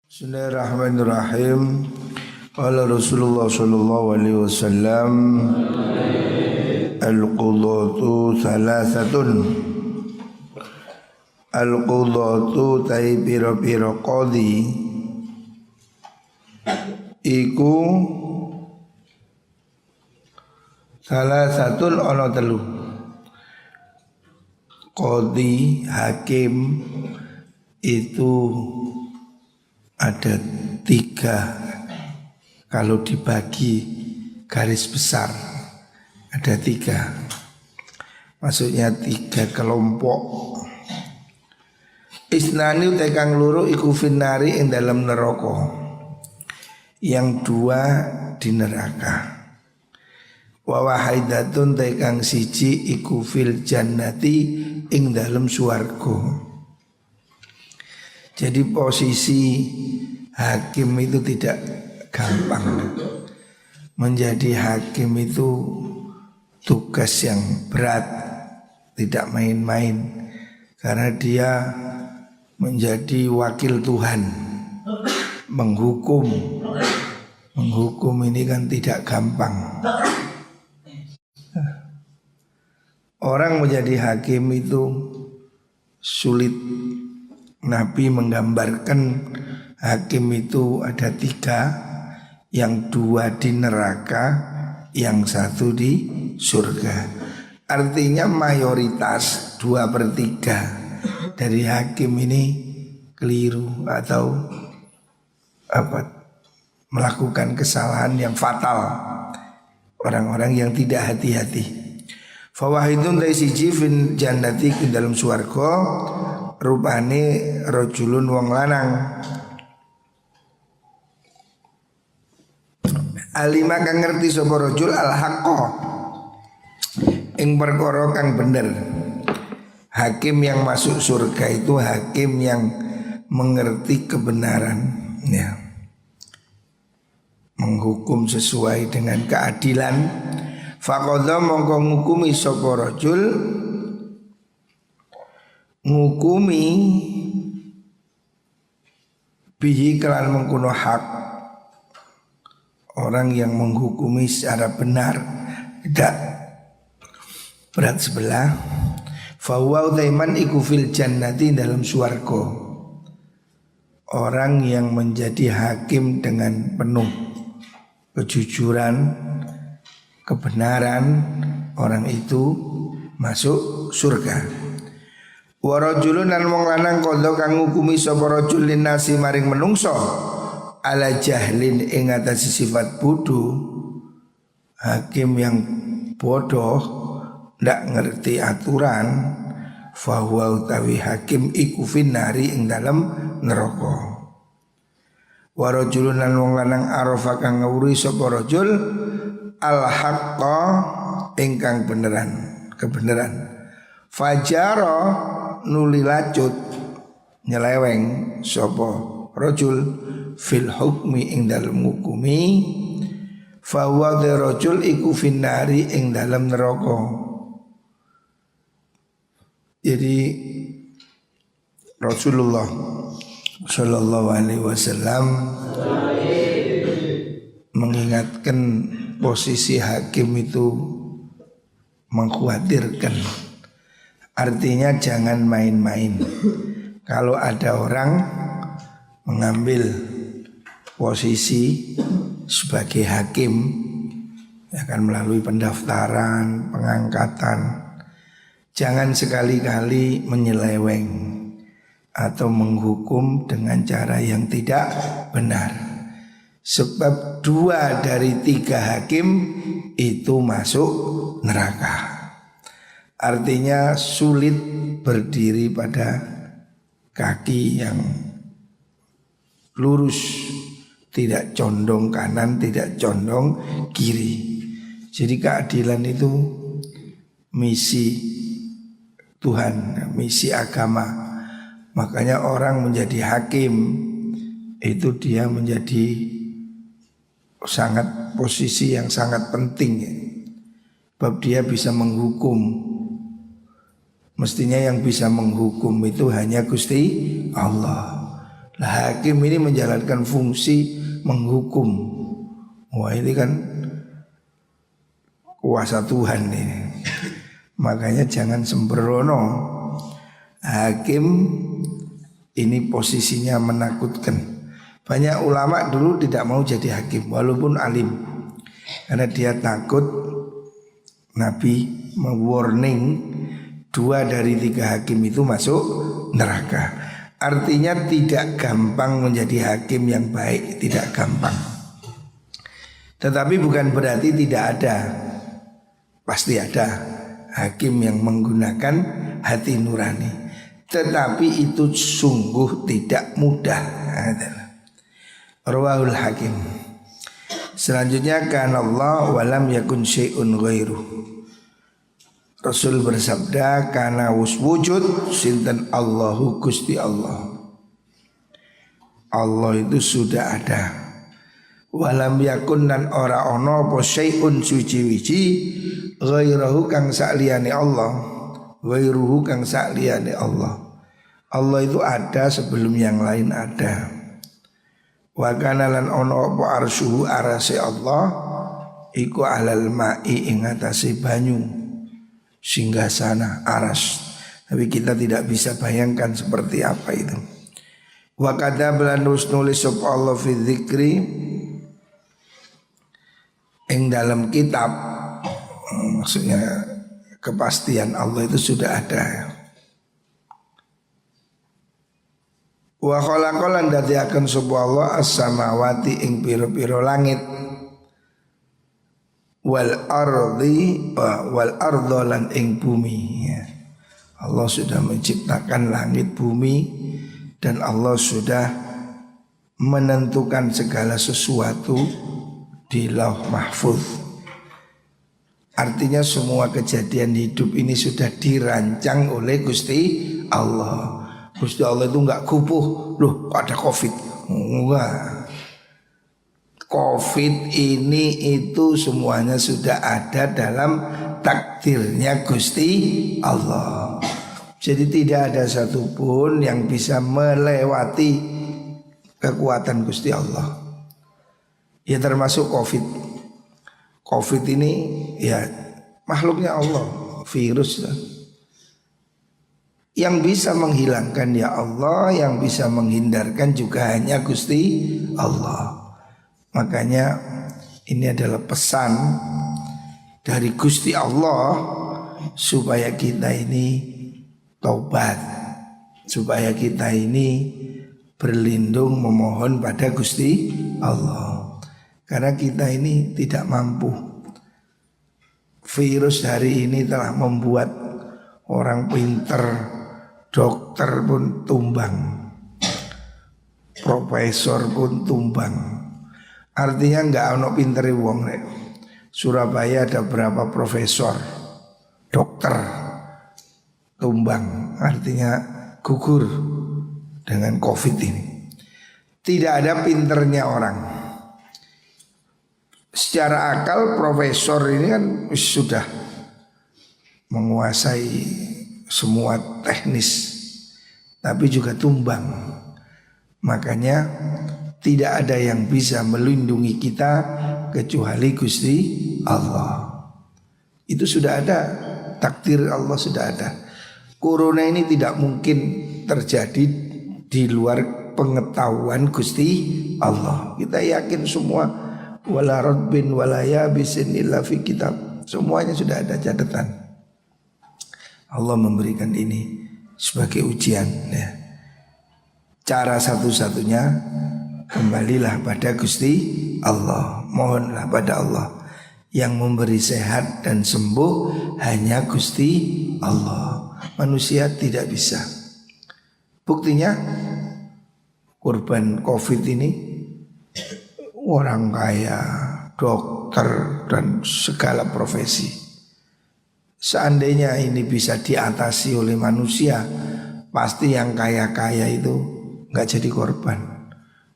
Bismillahirrahmanirrahim. Qala Rasulullah sallallahu alaihi wasallam, al-qudatu thalathatun. Al-qudatu tai pira-pira qadhi iku thalathatun ana telu. Qadhi hakim itu ada 3. Kalau dibagi garis besar ada 3. Maksudnya 3 kelompok. Isnani tekang luru iku finnari ing dalam neraka. Yang 2 di neraka. Wa wahidatun tekang siji iku fil jannati ing dalam swarga. Jadi posisi hakim itu tidak gampang. Menjadi hakim itu tugas yang berat, tidak main-main. Karena dia menjadi wakil Tuhan, menghukum. Menghukum ini kan tidak gampang. Orang menjadi hakim itu sulit. Nabi menggambarkan hakim itu ada 3, yang 2 di neraka, yang 1 di surga. Artinya mayoritas 2/3 dari hakim ini keliru atau melakukan kesalahan yang fatal. Orang-orang yang tidak hati-hati. Fawahidun dari siji fin jannati ke dalam swarga. Rupane rojulun wong lanang alima kang ngerti sapa rojul al haqqo ing perkara kang bener. Hakim yang masuk surga itu hakim yang mengerti kebenaran, ya, menghukum sesuai dengan keadilan. Faqadha mongko ngukumi sapa rojul, ngukumi bihi kelan mengkuno hak. Orang yang menghukumi secara benar, tidak berat sebelah. Fahuwa utaiman iku fil jannati dalam swarga. Orang yang menjadi hakim dengan penuh kejujuran, kebenaran, orang itu masuk surga. Wa rajulun lan wong lanang kandha kang ngukumi sapa rajul linasi maring menungso ala jahlin ing atase sifat bodoh. Hakim yang bodoh ndak ngerti aturan, fahuwa utawi hakim iku finnari ing dalam neraka. Wa rajulun lan wong lanang arafa kang ngawuri sapa rajul al haqqa ingkang beneran, kebenaran. Fajara nuli lacut nyeleweng sapa rajul fil hukmi ing dalem ngukumi. Fa huwa rajul iku finnari ing dalem neraka. Jadi Rasulullah sallallahu alaihi wasallam mengingatkan posisi hakim itu mengkhawatirkan. Artinya jangan main-main. Kalau ada orang mengambil posisi sebagai hakim, akan melalui pendaftaran, pengangkatan, jangan sekali-kali menyeleweng atau menghukum dengan cara yang tidak benar. Sebab 2 dari 3 hakim itu masuk neraka. Artinya sulit berdiri pada kaki yang lurus, tidak condong kanan, tidak condong kiri. Jadi keadilan itu misi Tuhan, misi agama. Makanya orang menjadi hakim itu dia menjadi posisi yang sangat penting. Sebab dia bisa menghukum. Mestinya yang bisa menghukum itu hanya Gusti Allah. Lah hakim ini menjalankan fungsi menghukum. Wah ini kan kuasa Tuhan ini. Makanya jangan sembrono. Hakim ini posisinya menakutkan. Banyak ulama dulu tidak mau jadi hakim walaupun alim, karena dia takut Nabi mewarning 2 dari 3 hakim itu masuk neraka. Artinya tidak gampang menjadi hakim yang baik, tidak gampang. Tetapi bukan berarti tidak ada. Pasti ada hakim yang menggunakan hati nurani. Tetapi itu sungguh tidak mudah. Rawahul Hakim. Selanjutnya kana Allah walam yakun syai'un ghairu. Rasul bersabda kana wujud sinten Allahu Gusti Allah. Allah itu sudah ada. Walam yakun nan ora ono apa syai'un suci-wici ghairahu kang sakliyane Allah. Ghairuhu kang sakliyane Allah. Allah itu ada sebelum yang lain ada. Wa kana lan ono apa arsyuhu arase Allah iku alal ma'i ing atase banyu singgasana aras. Tapi kita tidak bisa bayangkan seperti apa itu. Wa kadzaba nulis sop Allah fi dzikri ing dalam kitab, maksudnya kepastian Allah itu sudah ada. Wa khalaqalan dadiaken sapa Allah as-samawati ing pira-pira langit wal arda lan ing bumi ya. Allah sudah menciptakan langit bumi dan Allah sudah menentukan segala sesuatu di Lauh Mahfuz. Artinya semua kejadian hidup ini sudah dirancang oleh Gusti Allah. Gusti Allah itu enggak kupuh. Loh kok ada COVID? Enggak. COVID ini itu semuanya sudah ada dalam takdirnya Gusti Allah. Jadi tidak ada satupun yang bisa melewati kekuatan Gusti Allah. Ya termasuk COVID. COVID ini ya makhluknya Allah, virus lah. Yang bisa menghilangkan ya Allah, yang bisa menghindarkan juga hanya Gusti Allah. Makanya ini adalah pesan dari Gusti Allah supaya kita ini taubat, supaya kita ini berlindung memohon pada Gusti Allah. Karena kita ini tidak mampu. Virus hari ini telah membuat orang pinter, dokter pun tumbang, profesor pun tumbang. Artinya enggak ono pintere wong nek. Surabaya ada berapa profesor, dokter tumbang, artinya gugur dengan COVID ini. Tidak ada pinternya orang. Secara akal profesor ini kan sudah menguasai semua teknis, tapi juga tumbang. Makanya tidak ada yang bisa melindungi kita kecuali Gusti Allah. Itu sudah ada, takdir Allah sudah ada. Corona ini tidak mungkin terjadi di luar pengetahuan Gusti Allah. Kita yakin semua, wala radbin wala yabisin illa fi kitab. Semuanya sudah ada catatan. Allah memberikan ini sebagai ujian ya. Cara satu-satunya kembalilah pada Gusti Allah. Mohonlah pada Allah. Yang memberi sehat dan sembuh hanya Gusti Allah. Manusia tidak bisa. Buktinya korban COVID ini orang kaya, dokter dan segala profesi. Seandainya ini bisa diatasi oleh manusia, pasti yang kaya-kaya itu nggak jadi korban.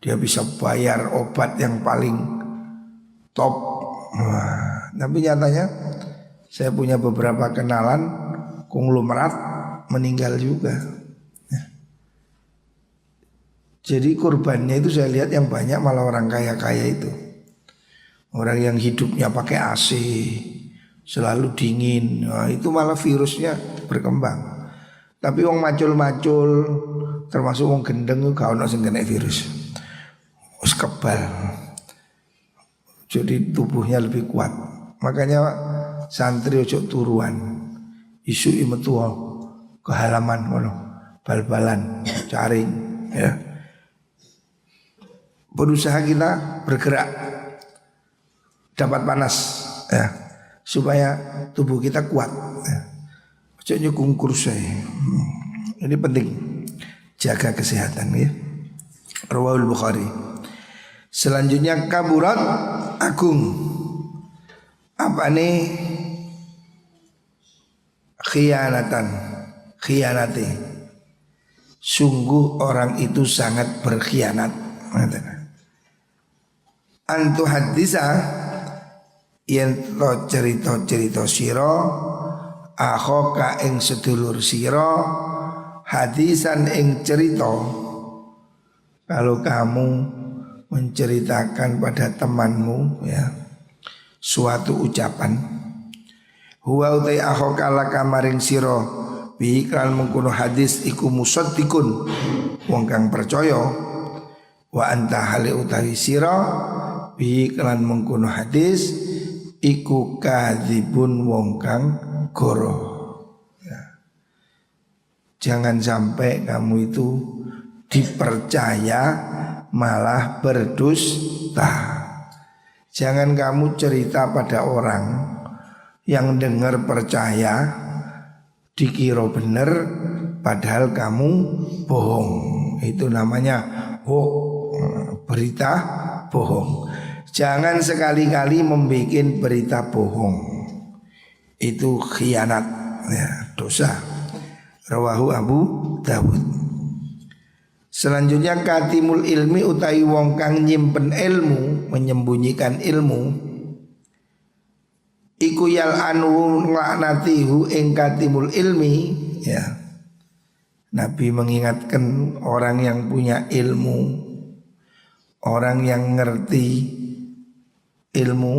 Dia bisa bayar obat yang paling top. Wah, tapi nyatanya saya punya beberapa kenalan konglomerat meninggal juga. Jadi kurbannya itu saya lihat yang banyak malah orang kaya-kaya itu. Orang yang hidupnya pakai AC, selalu dingin, nah, itu malah virusnya berkembang. Tapi wong macul-macul, termasuk wong gendeng itu gak ono sing kena virus. Wis kebal. Jadi tubuhnya lebih kuat. Makanya santri ojo turuan. Isu metu ke halaman ngono, bal-balan, caring ya. Berusaha kita bergerak dapat panas ya, supaya tubuh kita kuat ya. Ojo nyukungkur saya. Ini penting, jaga kesehatan ya. Rawahul Bukhari. Selanjutnya kaburat, agung. Apa nih? Khianati. Sungguh orang itu sangat berkhianat. Antu hadisa yen to cerita sira akhoka ing sedulur sira hadisan ing cerita. Kalau kamu menceritakan pada temanmu ya suatu ucapan, huwa utai akhoka laka maring sira bi kan mengkono hadis iku musaddiqun wong kang percaya, wa anta hale utawi sira bi kan mengkono hadis iku kadzibun wong kang goro ya. Jangan sampai kamu itu dipercaya malah berdusta. Jangan kamu cerita pada orang yang dengar percaya dikira benar padahal kamu bohong. Itu namanya berita bohong. Jangan sekali-kali membuat berita bohong. Itu khianat ya, dosa. Rawahu Abu Dawud. Selanjutnya katimul ilmi utai wong kang nyimpen ilmu, menyembunyikan ilmu. Iku yal anu nglaknatihu ing katimul ilmi ya. Nabi mengingatkan orang yang punya ilmu, orang yang ngerti ilmu,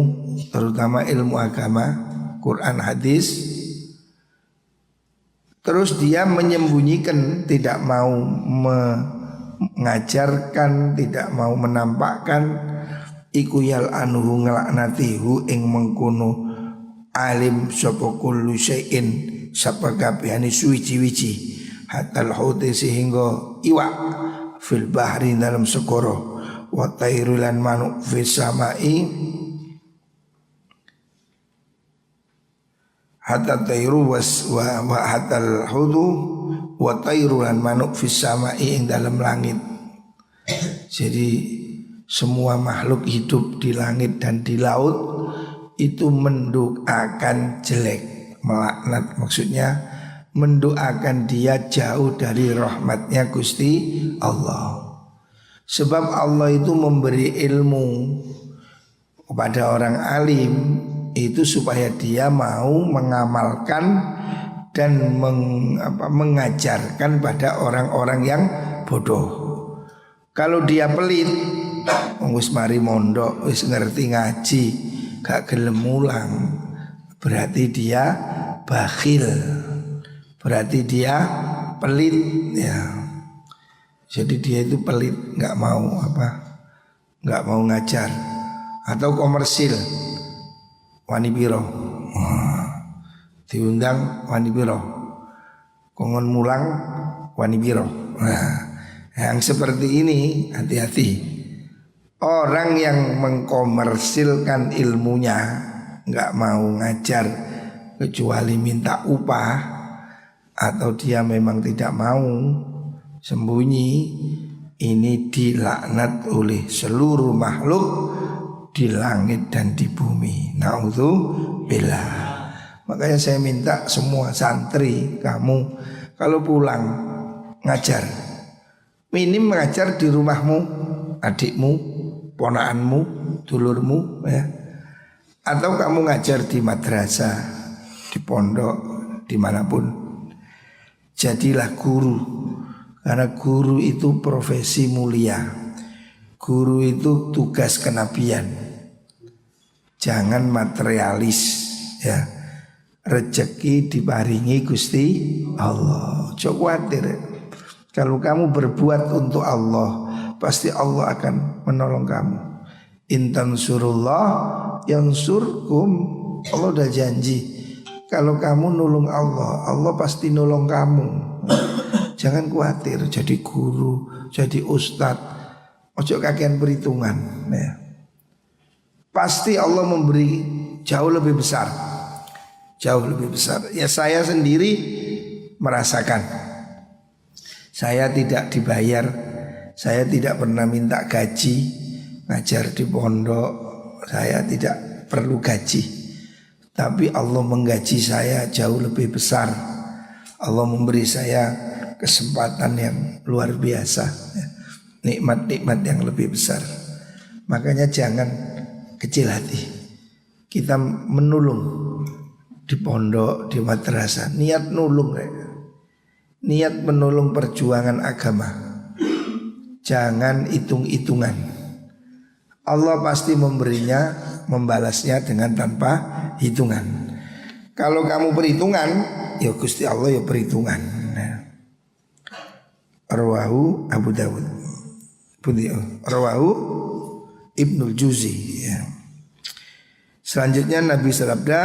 terutama ilmu agama, Quran, hadis. Terus dia menyembunyikan, tidak mau mengajarkan, tidak mau menampakkan. Iku yal anuhu nglaknatihu ing mengkono alim sapa kullu syai'in sapa kabehane suwi-wiji hatal hauti sehingga iwak fil bahri dalam segara wa tairulan manuk fis samai hatta tairu wa hatal hudu wa tairulan manuk fis samai ing dalam langit. Jadi semua makhluk hidup di langit dan di laut itu mendoakan jelek, melaknat, maksudnya mendoakan dia jauh dari rahmatnya Gusti Allah. Sebab Allah itu memberi ilmu kepada orang alim itu supaya dia mau mengamalkan dan mengajarkan pada orang-orang yang bodoh. Kalau dia pelit, wis mari mondok, wis ngerti ngaji, gak gelem mulang, berarti dia bakhil, berarti dia pelit ya. Jadi dia itu pelit, nggak mau ngajar atau komersil. Wani piro diundang wani piro, kongon mulang wani piro. Nah, yang seperti ini hati-hati. Orang yang mengkomersilkan ilmunya, nggak mau ngajar kecuali minta upah, atau dia memang tidak mau, sembunyi, ini dilaknat oleh seluruh makhluk di langit dan di bumi. Naudzubillah. Makanya saya minta semua santri, kamu kalau pulang ngajar, minim mengajar di rumahmu, adikmu, ponaanmu, dulurmu ya. Atau kamu ngajar di madrasah, di pondok, dimanapun. Jadilah guru. Karena guru itu profesi mulia. Guru itu tugas kenabian. Jangan materialis ya. Rezeki diparingi Gusti Allah. Jangan khawatir. Kalau kamu berbuat untuk Allah, pasti Allah akan menolong kamu. Intan surullah yansurkum. Allah udah janji. Kalau kamu nolong Allah, Allah pasti nolong kamu. Jangan khawatir jadi guru, jadi ustadz. Ojo kakean perhitungan ya. Pasti Allah memberi jauh lebih besar. Jauh lebih besar. Ya saya sendiri merasakan. Saya tidak dibayar. Saya tidak pernah minta gaji. Ngajar di pondok, saya tidak perlu gaji. Tapi Allah menggaji saya jauh lebih besar. Allah memberi saya kesempatan yang luar biasa ya. Nikmat-nikmat yang lebih besar. Makanya jangan kecil hati. Kita menulung di pondok, di madrasah, niat nulung ya. Niat menolong perjuangan agama. Jangan hitung-hitungan. Allah pasti memberinya, membalasnya dengan tanpa hitungan. Kalau kamu perhitungan, ya Gusti Allah ya perhitungan. Rawahu Abu Dawud. Rawahu Ibnul Juzi ya. Selanjutnya Nabi sabda,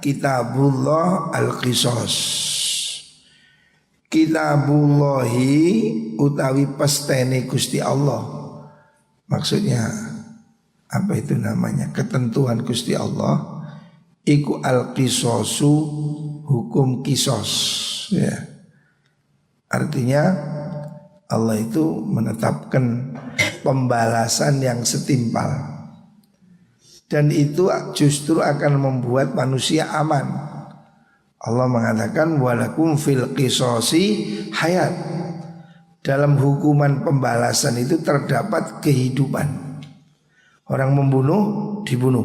Kitabullah al-Qisas. Kitabullahi utawi pestene Gusti Allah. Maksudnya apa itu namanya? Ketentuan Gusti Allah iku al-qisasu, hukum kisos ya. Artinya Allah itu menetapkan pembalasan yang setimpal. Dan itu justru akan membuat manusia aman. Allah mengatakan walakum fil qisasi hayat. Dalam hukuman pembalasan itu terdapat kehidupan. Orang membunuh dibunuh.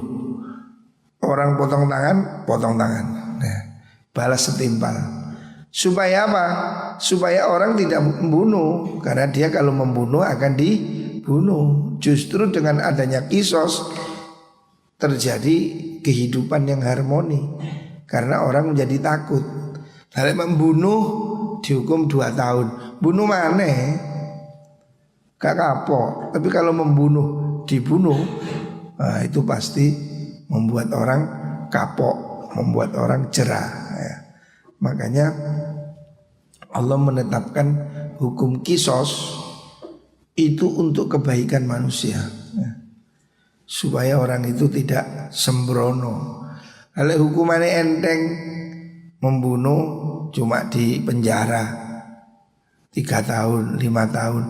Orang potong tangan. Nah, balas setimpal. Supaya apa? Supaya orang tidak membunuh. Karena dia kalau membunuh akan dibunuh. Justru dengan adanya kisos terjadi kehidupan yang harmoni. Karena orang menjadi takut. Kalau membunuh dihukum 2 tahun. Bunuh mana? Gak kapok. Tapi kalau membunuh dibunuh, nah itu pasti membuat orang kapok, membuat orang jerah ya. Makanya Allah menetapkan hukum kisos itu untuk kebaikan manusia ya. Supaya orang itu tidak sembrono. Kalau hukumannya enteng, membunuh cuma di penjara 3 tahun, 5 tahun,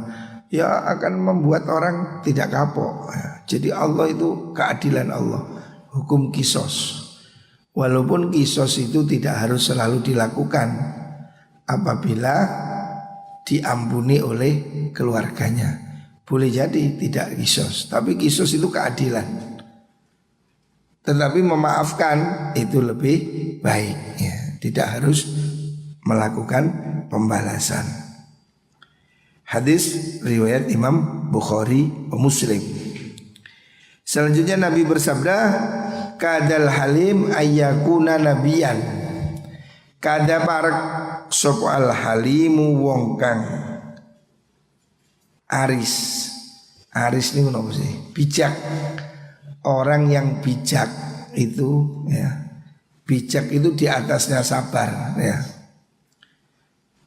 ya akan membuat orang tidak kapok ya. Jadi Allah itu keadilan Allah, hukum kisos. Walaupun kisos itu tidak harus selalu dilakukan apabila diampuni oleh keluarganya. Boleh jadi tidak kisos, tapi kisos itu keadilan. Tetapi memaafkan itu lebih baik ya. Tidak harus melakukan pembalasan. Hadis riwayat Imam Bukhari wa Muslim. Selanjutnya Nabi bersabda, kadal halim ayyakuna nabiyan. Kada parek sop al halimu wong kang aris. Aris ini apa sih? Bijak. Orang yang bijak itu ya. Bijak itu di atasnya sabar ya.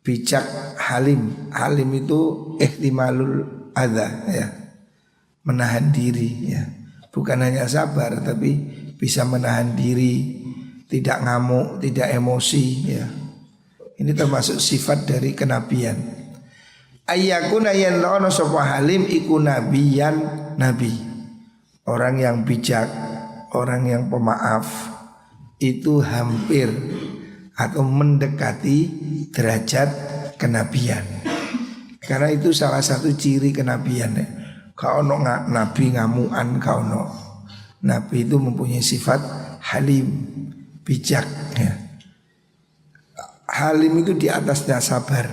Bijak halim. Halim itu ihtimalul adha ya. Menahan diri ya. Bukan hanya sabar tapi bisa menahan diri, tidak ngamuk, tidak emosi ya. Ini termasuk sifat dari kenabian. Ayyakuna yanlono sapa halim iku nabiyan nabi. Orang yang bijak, orang yang pemaaf itu hampir atau mendekati derajat kenabian. Karena itu salah satu ciri kenabian ya. Kau no nabi ngamuan, kau no. Nabi itu mempunyai sifat halim, bijak ya. Halim itu di atasnya sabar.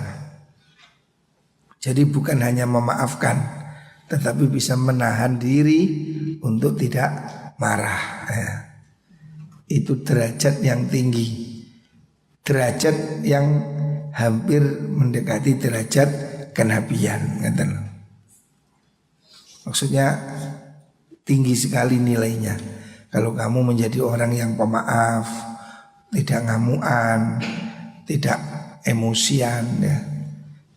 Jadi bukan hanya memaafkan, tetapi bisa menahan diri untuk tidak marah ya. Itu derajat yang tinggi, derajat yang hampir mendekati derajat kenabian. Maksudnya tinggi sekali nilainya. Kalau kamu menjadi orang yang pemaaf, tidak ngamuan, tidak emosian ya,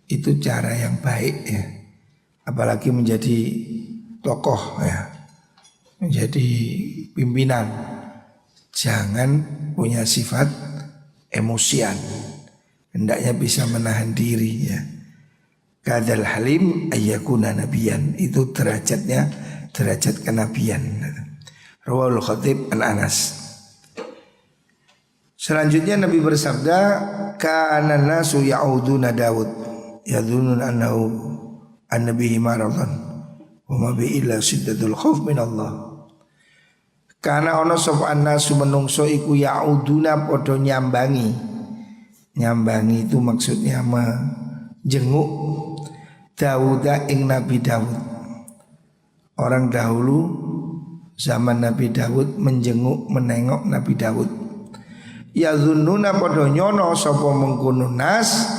itu cara yang baik ya. Apalagi menjadi tokoh ya, menjadi pimpinan, jangan punya sifat emosian, hendaknya bisa menahan diri ya. Kadal halim ayyakuna nabiyan, itu derajatnya derajat kenabian. Rawahul Khatib an Anas. Selanjutnya Nabi bersabda, kana nasu ya'uduna Daud yadhunun annahu annabihi maradan wa ma bi illa siddatul khauf min Allah. Kana ono sapa nasu menungso iku ya'uduna padha nyambangi. Nyambangi itu maksudnya menjenguk Dauda ing Nabi Daud. Orang dahulu zaman Nabi Daud menjenguk menengok Nabi Daud. Ya zunnuna padha nyono sapa mengkono nas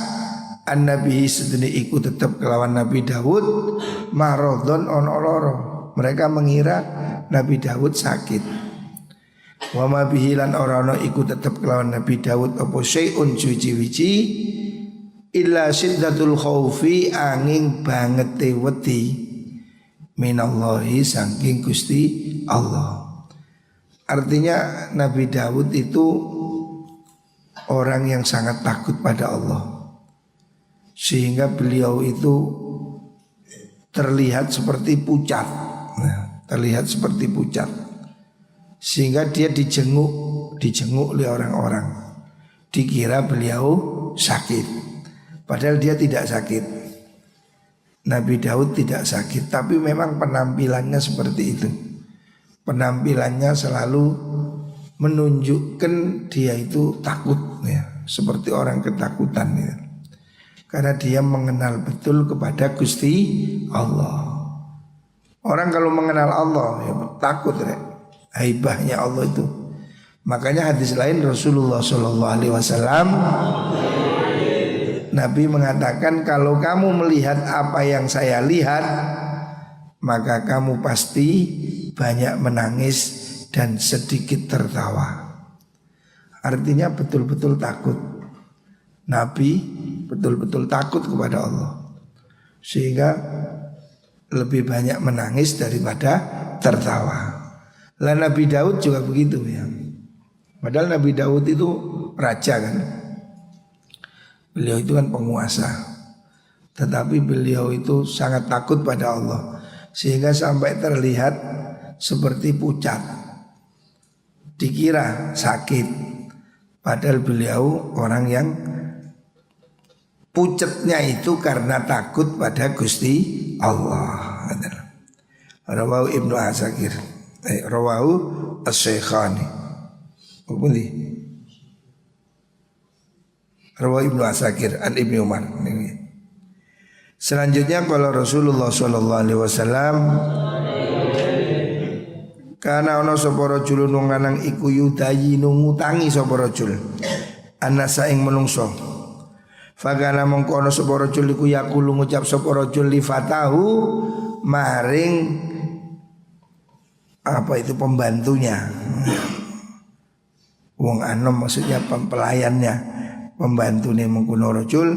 annabi sedene iku tetep kelawan Nabi Daud maradon ono loro. Mereka mengira Nabi Daud sakit. Wa ma bihi lan ora ono iku tetep kelawan Nabi Daud apa syai'un suci-wici illa siddatul khaufi angin bangete wedi minallahi saking Gusti Allah. Artinya Nabi Daud itu orang yang sangat takut pada Allah, sehingga beliau itu terlihat seperti pucat, terlihat seperti pucat, sehingga dia dijenguk oleh orang-orang, dikira beliau sakit, padahal dia tidak sakit. Nabi Daud tidak sakit, tapi memang penampilannya seperti itu. Penampilannya selalu menunjukkan dia itu takut ya, seperti orang ketakutan ya. Karena dia mengenal betul kepada Gusti Allah. Orang kalau mengenal Allah ya takut ya, haibahnya Allah itu. Makanya hadis lain Rasulullah SAW Nabi mengatakan, kalau kamu melihat apa yang saya lihat, maka kamu pasti banyak menangis dan sedikit tertawa. Artinya betul-betul takut. Nabi betul-betul takut kepada Allah, sehingga lebih banyak menangis daripada tertawa. Lah Nabi Daud juga begitu ya. Padahal Nabi Daud itu raja kan. Beliau itu kan penguasa, tetapi beliau itu sangat takut pada Allah, sehingga sampai terlihat seperti pucat, dikira sakit, padahal beliau orang yang pucatnya itu karena takut pada Gusti Allah. Rawahu Ibnu Asakir, rawahu As-Syekhani. Rawahu Ibnu Asakir an Ibnu Umar. Selanjutnya kalau Rasulullah SAW, kana ono sapa rajul nang lanang iku yudayi ngutangi sapa rajul anasa ing menungso. Fagana mongko ono sapa rajul iku yaqulu ngucap sapa rajul li fatahu maring apa itu pembantunya. Wong anom maksudnya pelayannya, pembantune mengkono rajul,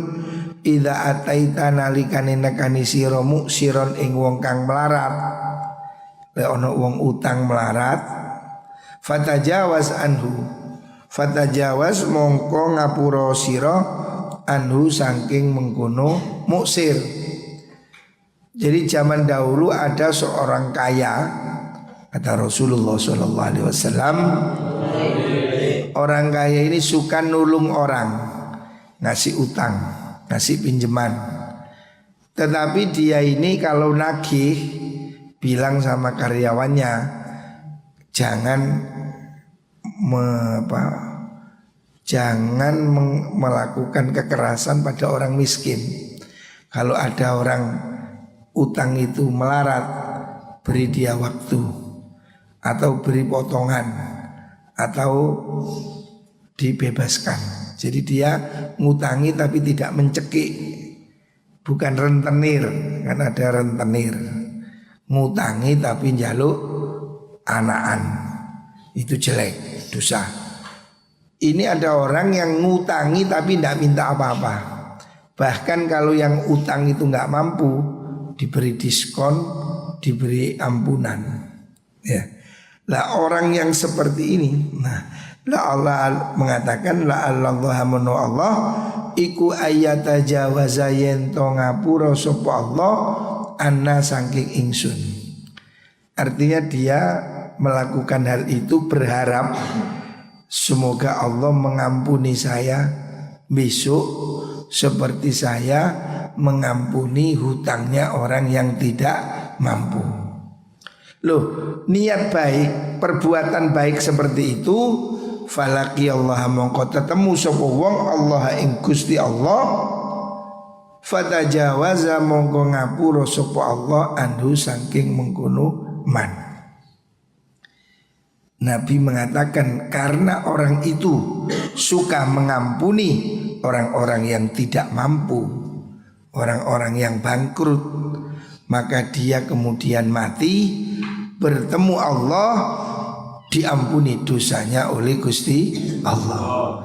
idza ataita nalikane nekani sira muksiron ing wong kang melarat. Le ono wong utang melarat, fatajawaz anhu, fatajawaz mongko ngapura sira anhu saking mengkono muksir. Jadi zaman dahulu ada seorang kaya, kata Rasulullah SAW, orang kaya ini suka nulung orang, ngasih utang, ngasih pinjaman. Tetapi dia ini kalau nagih bilang sama karyawannya, jangan melakukan kekerasan pada orang miskin. Kalau ada orang utang itu melarat, beri dia waktu, atau beri potongan, atau dibebaskan. Jadi dia ngutangi tapi tidak mencekik, bukan rentenir, kan ada rentenir. Ngutangi tapi njaluk anaan, itu jelek, dosa. Ini ada orang yang ngutangi tapi tidak minta apa-apa. Bahkan kalau yang utang itu nggak mampu, diberi diskon, diberi ampunan. Ya, lah orang yang seperti ini, nah, la Allah mengatakan la Allah mano Allah iku ayata jawaza yen to ngapura sapa Allah anna saking ingsun. Artinya dia melakukan hal itu berharap semoga Allah mengampuni saya besok seperti saya mengampuni hutangnya orang yang tidak mampu. Loh, niat baik, perbuatan baik seperti itu, falaki Allah mongko tetemu sapa wong Allah ing Gusti Allah, fatajawaza mongko ngapura sapa Allah anhu saking mengkono man. Nabi mengatakan karena orang itu suka mengampuni orang-orang yang tidak mampu, orang-orang yang bangkrut, maka dia kemudian mati bertemu Allah, diampuni dosanya oleh Gusti Allah.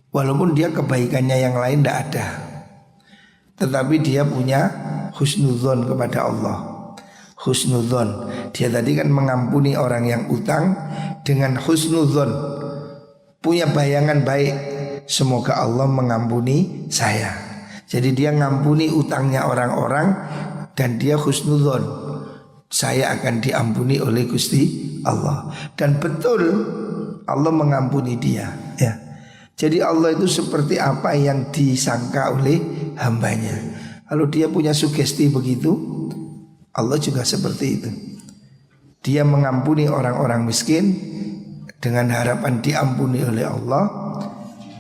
Walaupun dia kebaikannya yang lain tidak ada, tetapi dia punya husnudzon kepada Allah. Husnudzon, dia tadi kan mengampuni orang yang utang dengan husnudzon, punya bayangan baik, semoga Allah mengampuni saya. Jadi dia ngampuni utangnya orang-orang dan dia husnudzon, saya akan diampuni oleh Gusti Allah. Dan betul Allah mengampuni dia, ya. Jadi Allah itu seperti apa yang disangka oleh hambanya. Kalau dia punya sugesti begitu, Allah juga seperti itu. Dia mengampuni orang-orang miskin dengan harapan diampuni oleh Allah.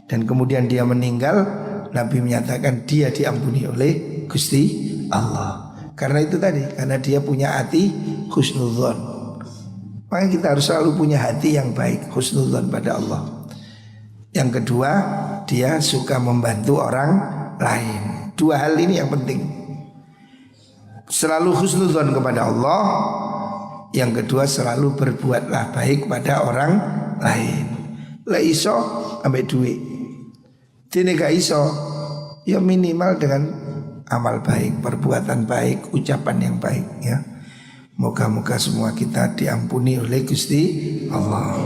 Dan kemudian dia meninggal, Nabi menyatakan dia diampuni oleh Gusti Allah. Karena itu tadi, karena dia punya hati husnudzon. Maka kita harus selalu punya hati yang baik, husnudzon pada Allah. Yang kedua, dia suka membantu orang lain. Dua hal ini yang penting. Selalu husnudzon kepada Allah. Yang kedua, selalu berbuatlah baik pada orang lain. La iso ambek duit, dene gak iso, ya minimal dengan amal baik, perbuatan baik, ucapan yang baik, ya. Moga-moga semua kita diampuni oleh Gusti Allah.